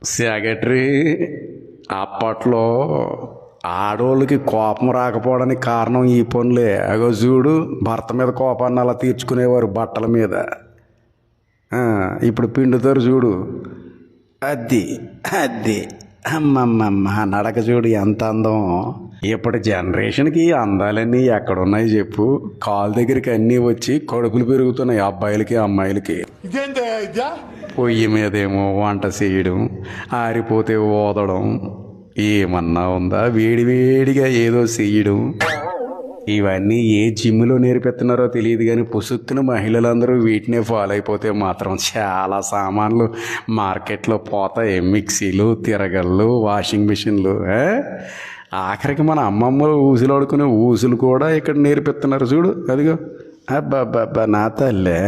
Secretary, అప్పట్లో ఆడోళ్ళకి కోపం రాకపోవడానికి కారణం ఈ పనులే. అగో చూడు, భర్త మీద కోపాన్ని అలా తీర్చుకునేవారు బట్టల మీద. ఇప్పుడు పిండుతారు చూడు. అది అది అమ్మమ్మమ్మ నడక చూడు ఎంత అందం. ఇప్పటి జనరేషన్కి అందాలన్నీ ఎక్కడున్నాయి చెప్పు? కాలు దగ్గరికి అన్నీ వచ్చి కడుపులు పెరుగుతున్నాయి అబ్బాయిలకి అమ్మాయిలకి. పొయ్యి మీదేమో వంట చేయడం, ఆరిపోతే ఓదడం, ఏమన్నా ఉందా? వేడివేడిగా ఏదో చెయ్యడం. ఇవన్నీ ఏ జిమ్లో నేర్పిస్తున్నారో తెలియదు కానీ పుసుక్కున మహిళలందరూ వీటినే ఫాలో అయిపోతే మాత్రం చాలా సామాన్లు మార్కెట్లో పోతాయి. మిక్సీలు, తిరగళ్ళు, వాషింగ్ మిషన్లు. ఆఖరికి మన అమ్మమ్మలు ఊసులు ఆడుకునే ఊసులు కూడా ఇక్కడ నేర్పిస్తున్నారు చూడు. అదిగో అబ్బా నా తల్లే.